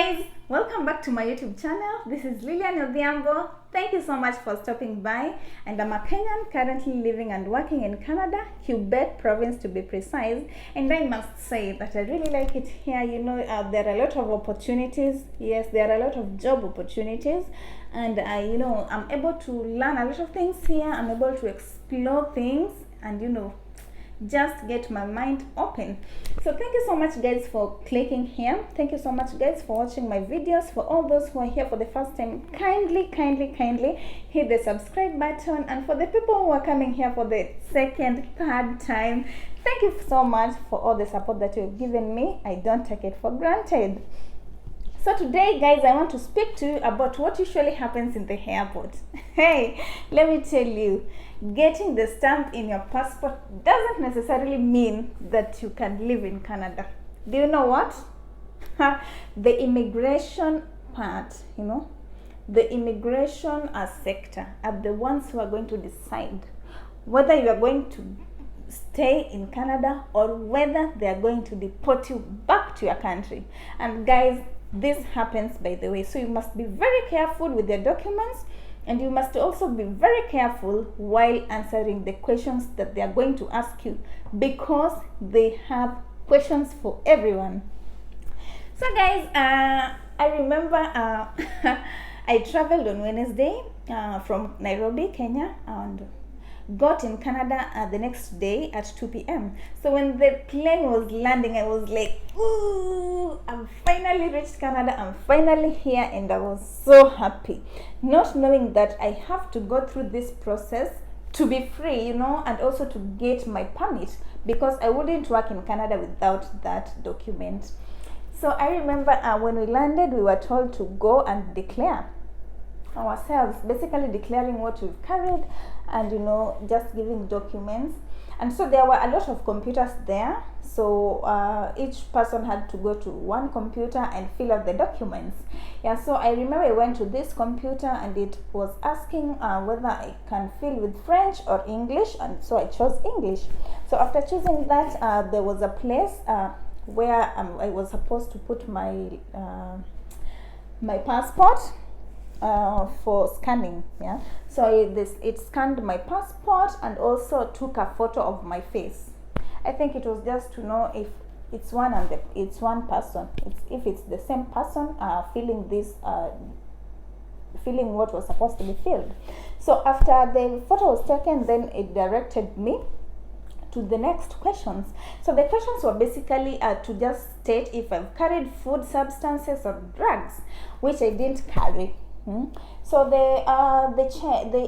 guys, welcome back to my YouTube channel. This is Lilian Odhiambo. Thank you so much for stopping by. And I'm a Kenyan currently living and working in Canada, Quebec province to be precise. And I must say that I really like it here. There are a lot of opportunities. Yes, there are a lot of job opportunities. And I'm able to learn a lot of things here. I'm able to explore things and just get my mind open. So thank you so much guys for clicking here. Thank you so much guys for watching my videos. For all those who are here for the first time, kindly hit the subscribe button, and for the people who are coming here for the second, third time, thank you so much for all the support that you've given me. I don't take it for granted. So today guys, I want to speak to you about what usually happens in the airport. Hey, let me tell you, getting the stamp in your passport doesn't necessarily mean that you can live in Canada. Do you know what? The immigration part, the immigration sector are the ones who are going to decide whether you are going to stay in Canada or whether they are going to deport you back to your country. And guys, this happens by the way, so you must be very careful with your documents, and you must also be very careful while answering the questions that they are going to ask you, because they have questions for everyone. So guys, I remember I traveled on Wednesday from Nairobi, Kenya, and got in Canada the next day at 2 p.m. So when the plane was landing, I was like, ooh, I'm finally reached Canada, I'm finally here, and I was so happy, not knowing that I have to go through this process to be free, and also to get my permit, because I wouldn't work in Canada without that document. So I remember when we landed, we were told to go and declare ourselves, basically declaring what we've carried and just giving documents. And so there were a lot of computers there, so each person had to go to one computer and fill out the documents. So I remember I went to this computer and it was asking whether I can fill with French or English, and so I chose English. So after choosing that, there was a place where I was supposed to put my my passport for scanning. So it scanned my passport and also took a photo of my face. I think it was just to know if it's one person, if it's the same person filling this filling what was supposed to be filled. So after the photo was taken, then it directed me to the next questions. So the questions were basically to just state if I've carried food substances or drugs, which I didn't carry. So they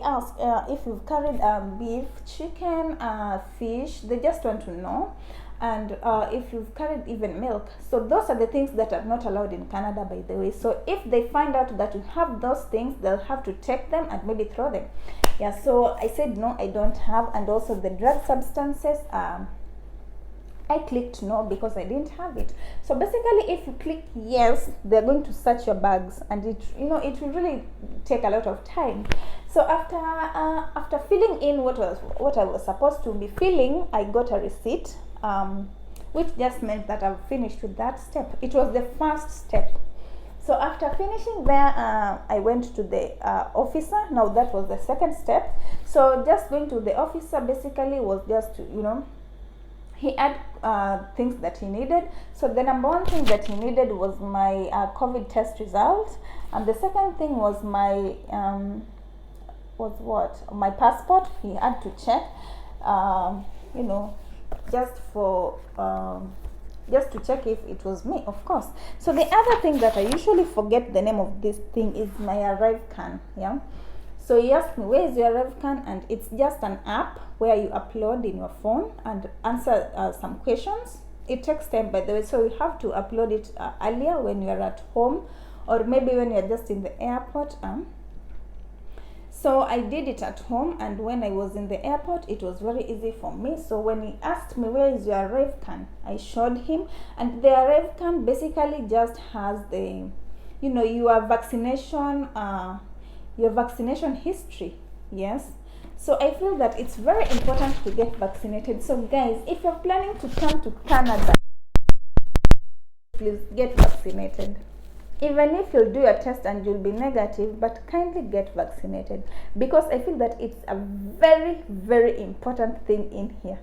ask if you've carried beef, chicken, fish. They just want to know, and if you've carried even milk. So those are the things that are not allowed in Canada, by the way. So if they find out that you have those things, they'll have to take them and maybe throw them. So I said no, I don't have. And also the drug substances, I clicked no because I didn't have it. So basically, if you click yes, they're going to search your bags, and it will really take a lot of time. So after filling in what I was supposed to be filling, I got a receipt, which just meant that I've finished with that step. It was the first step. So after finishing there, I went to the officer. Now that was the second step. So just going to the officer basically was just to, he had things that he needed. So the number one thing that he needed was my COVID test result, and the second thing was my my passport. He had to check, just to check if it was me, of course. So the other thing that I usually forget the name of this thing is my ArriveCan. So he asked me, where is your ArriveCan? And it's just an app where you upload in your phone and answer some questions. It takes time, by the way, so you have to upload it earlier when you're at home, or maybe when you're just in the airport. So I did it at home, and when I was in the airport, it was very easy for me. So when he asked me, where is your ArriveCan, I showed him, and the ArriveCan basically just has the, your vaccination history. So I feel that it's very important to get vaccinated. So guys, if you're planning to come to Canada, please get vaccinated. even if you'll do your test and you'll be negative, but kindly get vaccinated, because I feel that it's a very, very important thing in here.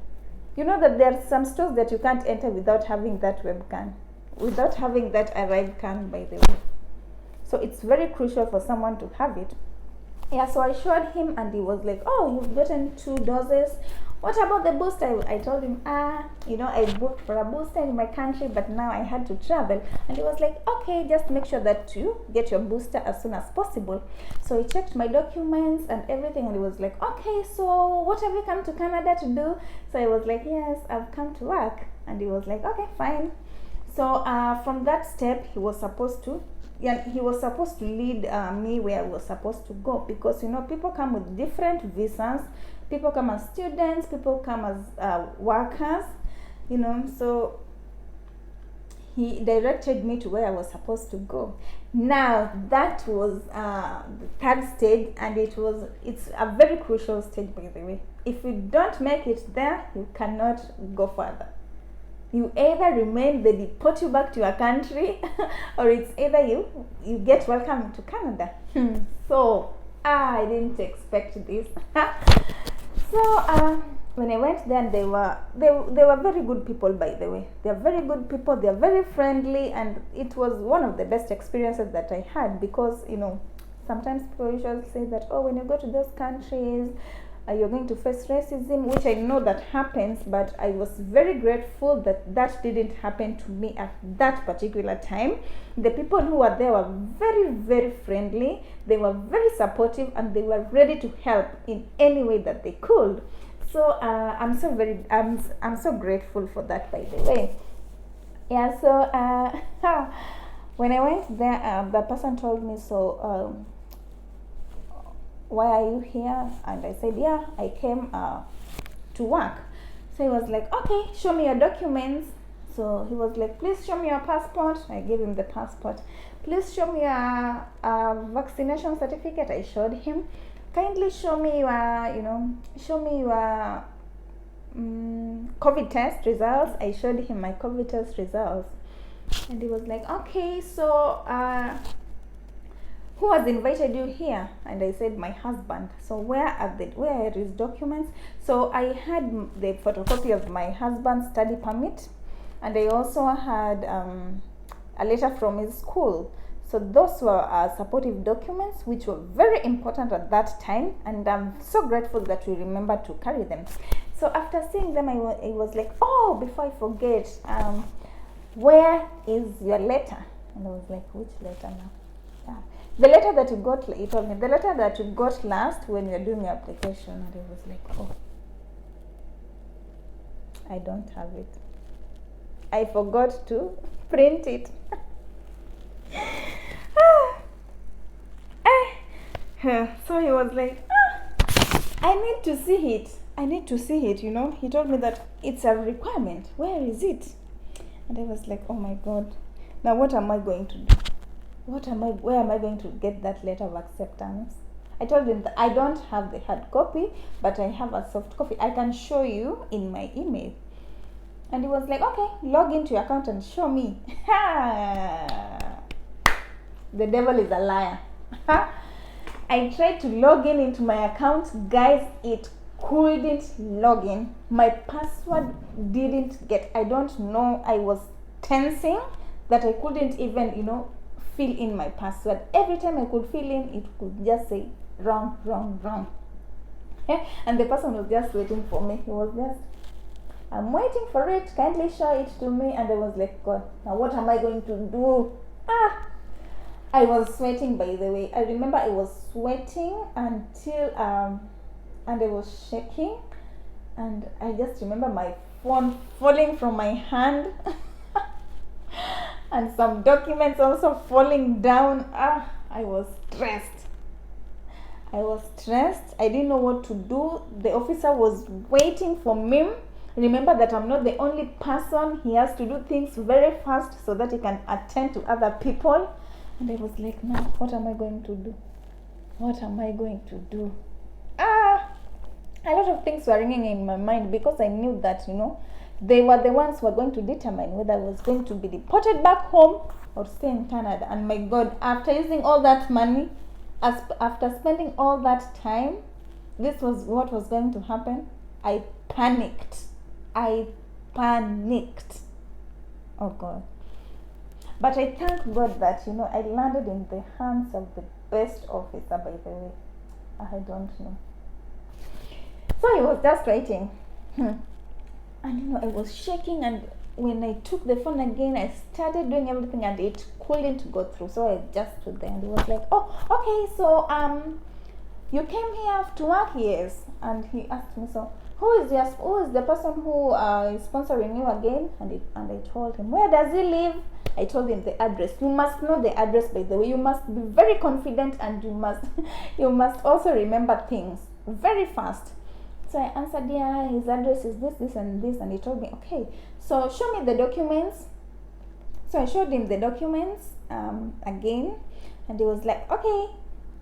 You know that there are some stores that you can't enter without having that webcam, without having that arrive can, by the way. So it's very crucial for someone to have it. Yeah, so I showed him and he was like, oh, you've gotten 2 doses. What about the booster? I told him, I booked for a booster in my country, but now I had to travel. And he was like, okay, just make sure that you get your booster as soon as possible. So he checked my documents and everything, and he was like, okay, so what have you come to Canada to do? So I was like, yes, I've come to work. And he was like, okay, fine. So from that step, he was supposed to lead me where I was supposed to go, because people come with different visas. People come as students, people come as workers, so he directed me to where I was supposed to go. Now that was the 3rd stage, and it's a very crucial stage, by the way. If you don't make it there, you cannot go further. You either remain, they deport you back to your country, or it's either you get welcome to Canada. So I didn't expect this. So when I went there, they were very good people, by the way. They're very good people. They're very friendly, and it was one of the best experiences that I had, because sometimes people usually say that, oh, when you go to those countries, you're going to face racism, which I know that happens, but I was very grateful that that didn't happen to me at that particular time. The people who were there were very, very friendly. They were very supportive, and they were ready to help in any way that they could. So I'm so grateful for that, by the way. Yeah. So when I went there, the person told me, so why are you here? And I said, yeah, I came to work. So he was like, okay, show me your documents. So he was like, please show me your passport. I gave him the passport. Please show me your vaccination certificate. I showed him. Kindly show me your COVID test results. I showed him my COVID test results. And he was like, okay, so who has invited you here? And I said, my husband. So where are his documents? So I had the photocopy of my husband's study permit, and I also had a letter from his school. So those were supportive documents, which were very important at that time, and I'm so grateful that we remembered to carry them. So after seeing them, I was like, oh, before I forget, where is your letter? And I was like, which letter now? Yeah. The letter that you got, he told me, the letter that you got last when you were doing your application. And I was like, oh, I don't have it. I forgot to print it. So he was like, I need to see it. I need to see it, He told me that it's a requirement. Where is it? And I was like, oh my God. Now what am I going to do? Where am I going to get that letter of acceptance? I told him that I don't have the hard copy, but I have a soft copy. I can show you in my email. And he was like, okay, log into your account and show me. The devil is a liar. I tried to log into my account. Guys, it couldn't log in. My password didn't get. I don't know. I was tensing that I couldn't even, fill in my password. Every time I could fill in, it could just say wrong. Yeah? And the person was just waiting for me. He was just, I'm waiting for it, kindly show it to me. And I was like, God, now what am I going to do? I was sweating, by the way. I remember I was sweating until and I was shaking, and I just remember my phone falling from my hand and some documents also falling down. I was stressed. I didn't know what to do. The officer was waiting for me. Remember that I'm not the only person. He has to do things very fast so that he can attend to other people. And I was like, now, what am I going to do? A lot of things were ringing in my mind, because I knew that, they were the ones who were going to determine whether I was going to be deported back home or stay in Canada. And my God, after using all that money, after spending all that time, this was what was going to happen. I panicked. I panicked. Oh God. But I thank God that, I landed in the hands of the best officer, by the way. I don't know. So he was just waiting. And I was shaking, and when I took the phone again, I started doing everything and it couldn't go through. So I just stood there and he was like, oh, okay, so you came here to work? Yes. And he asked me, so who is the person who is sponsoring you again? And I told him, where does he live? I told him the address. You must know the address, by the way. You must be very confident, and you must also remember things very fast. So I answered, yeah, his address is this, and this. And he told me, okay, so show me the documents. So I showed him the documents again. And he was like, okay,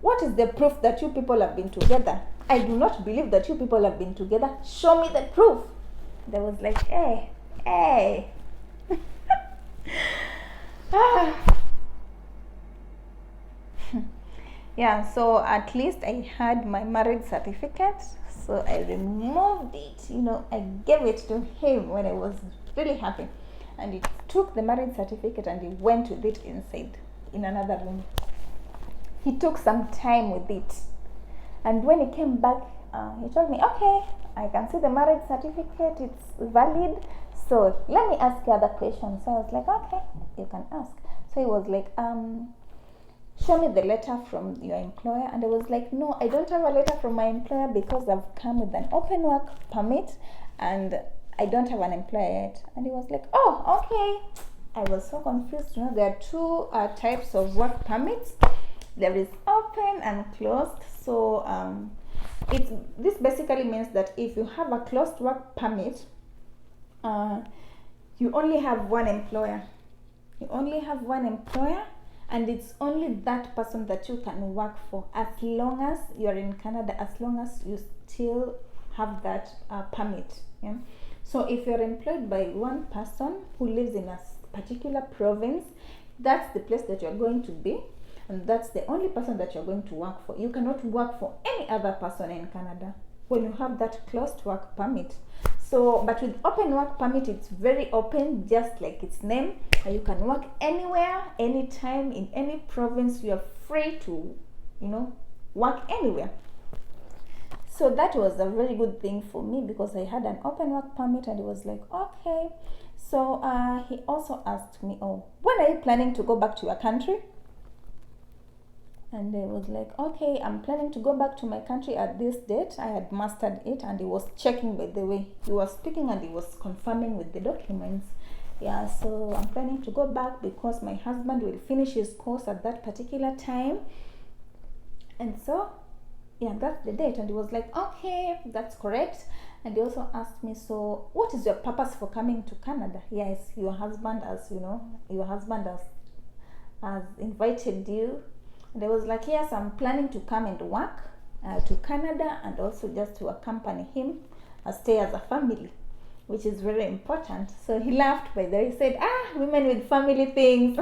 what is the proof that you people have been together? I do not believe that you people have been together. Show me the proof. And I was like, hey. Yeah, so at least I had my marriage certificate. So I removed it, I gave it to him when I was really happy. And he took the marriage certificate and he went with it inside in another room. He took some time with it. And when he came back, he told me, okay, I can see the marriage certificate, it's valid. So let me ask you other questions. So I was like, okay, you can ask. So he was like, show me the letter from your employer. And I was like, no, I don't have a letter from my employer because I've come with an open work permit and I don't have an employer yet. And he was like, oh, okay. I was so confused. There are two types of work permits. There is open and closed. So this basically means that if you have a closed work permit, you only have one employer. And it's only that person that you can work for as long as you're in Canada, as long as you still have that permit. Yeah? So if you're employed by one person who lives in a particular province, that's the place that you're going to be, and that's the only person that you're going to work for. You cannot work for any other person in Canada when you have that closed work permit. So, but with open work permit, it's very open, just like its name. You can work anywhere, anytime, in any province. You are free to, work anywhere. So that was a very good thing for me because I had an open work permit, and it was like, okay. So he also asked me, oh, when are you planning to go back to your country? And I was like, okay, I'm planning to go back to my country at this date. I had mastered it, and he was checking, by the way. He was speaking and he was confirming with the documents. Yeah, so I'm planning to go back because my husband will finish his course at that particular time. And so, yeah, that's the date. And he was like, okay, that's correct. And he also asked me, so what is your purpose for coming to Canada? Yes, your husband, has invited you. And I was like, yes, I'm planning to come and work to Canada, and also just to accompany him, stay as a family, which is very important. So he laughed by there. He said, women with family things.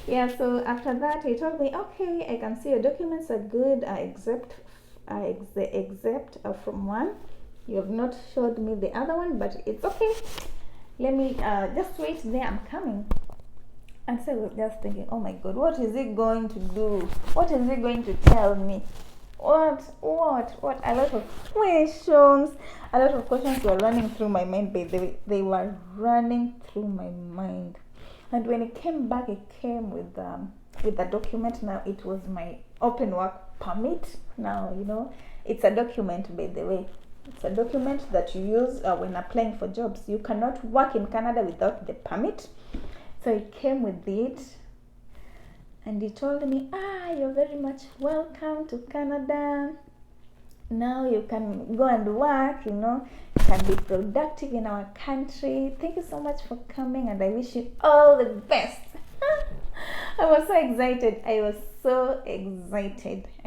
Yeah, so after that, he told me, okay, I can see your documents are good, except from one. You have not showed me the other one, but it's okay. Let me just wait there, I'm coming. And so I was just thinking, oh my God, what is he going to do? What is he going to tell me? What? A lot of questions were running through my mind, but they were running through my mind. And when it came back, it came with the document. Now it was my open work permit. Now, it's a document, by the way. It's a document that you use when applying for jobs. You cannot work in Canada without the permit. So he came with it, and he told me, you're very much welcome to Canada. Now you can go and work, you can be productive in our country. Thank you so much for coming, and I wish you all the best. I was so excited. I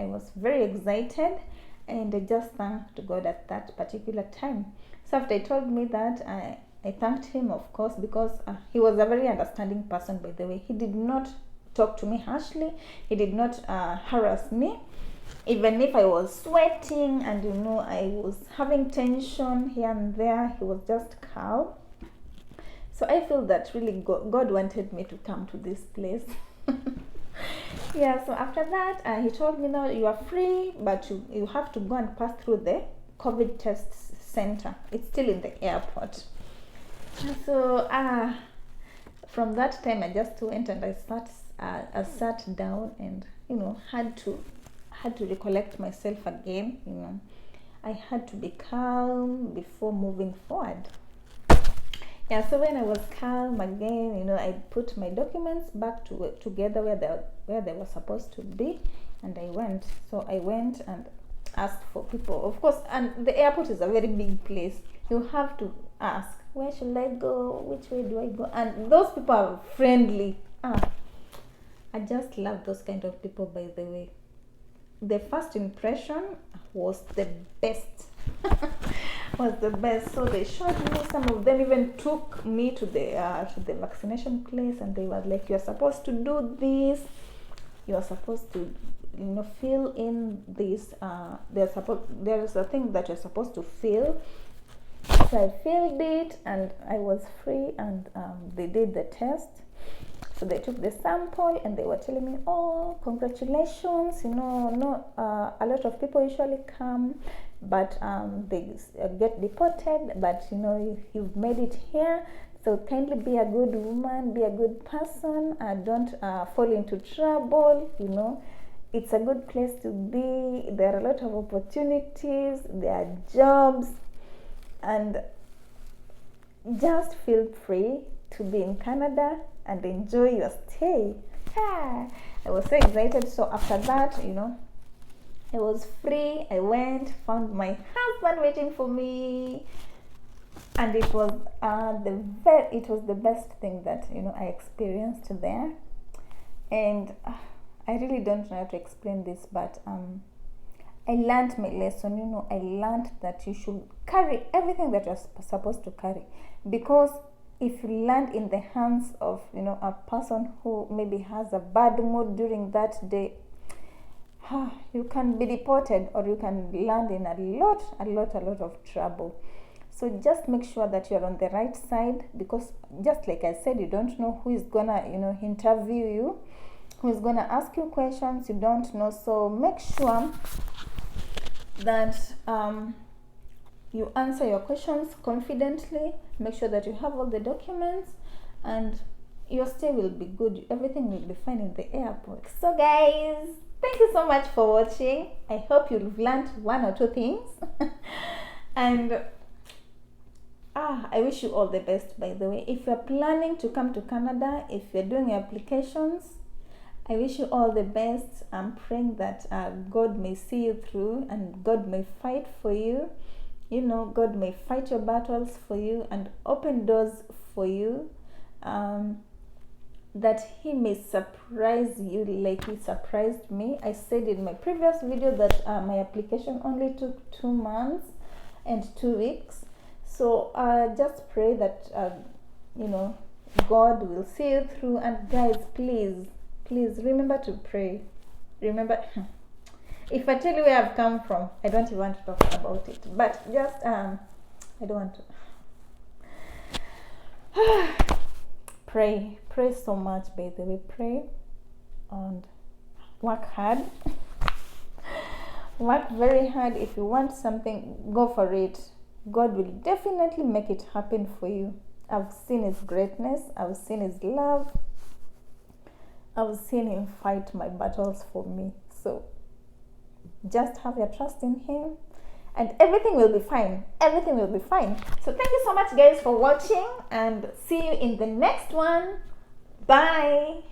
was very excited, and I just thanked God at that particular time. So after he told me that, I thanked him, of course, because he was a very understanding person, by the way. He did not talk to me harshly. He did not harass me. Even if I was sweating and I was having tension here and there, he was just calm. So I feel that really God wanted me to come to this place. Yeah, so after that, he told me, now you are free, but you have to go and pass through the COVID test center. It's still in the airport. So from that time, I just went and I sat down and had to recollect myself again. I had to be calm before moving forward. Yeah, so when I was calm again, I put my documents back together where they were supposed to be, and I went. So I went and asked for people, of course. And the airport is a very big place. You have to ask, where should I go? Which way do I go? And those people are friendly. I just love those kind of people, by the way. The first impression was the best. So they showed me, some of them even took me to the vaccination place, and they were like, you're supposed to do this, you're supposed to fill in this, there is a thing that you're supposed to fill. So I filled it and I was free, and they did the test. So they took the sample and they were telling me, oh, congratulations, a lot of people usually come, but they get deported, but you've made it here. So kindly be a good woman, be a good person, don't fall into trouble. It's a good place to be. There are a lot of opportunities, there are jobs, and just feel free to be in Canada and enjoy your stay. I was so excited. So after that, I was free. I went, found my husband waiting for me, and it was the best thing that I experienced there. And I really don't know how to explain this, but I learned my lesson. I learned that you should carry everything that you're supposed to carry, because if you land in the hands of a person who maybe has a bad mood during that day, you can be deported, or you can land in a lot of trouble. So just make sure that you're on the right side, because just like I said, you don't know who is gonna interview you, who is gonna ask you questions. You don't know. So make sure that you answer your questions confidently. Make sure that you have all the documents, and your stay will be good. Everything will be fine in the airport. So guys, thank you so much for watching. I hope you've learned one or two things. And I wish you all the best, by the way. If you're planning to come to Canada, if you're doing your applications, I wish you all the best. I'm praying that God may see you through, and God may fight for you. God may fight your battles for you and open doors for you, that He may surprise you like He surprised me. I said in my previous video that my application only took 2 months and 2 weeks. So just pray that God will see you through. And guys, please remember to pray. Remember, if I tell you where I've come from, I don't even want to talk about it. But just I don't want to. Pray so much, by the way. Pray and work hard. Work very hard. If you want something, go for it. God will definitely make it happen for you. I've seen His greatness. I've seen His love. I've seen Him fight my battles for me. So just have your trust in Him, and everything will be fine. Everything will be fine. So thank you so much, guys, for watching, and see you in the next one. Bye.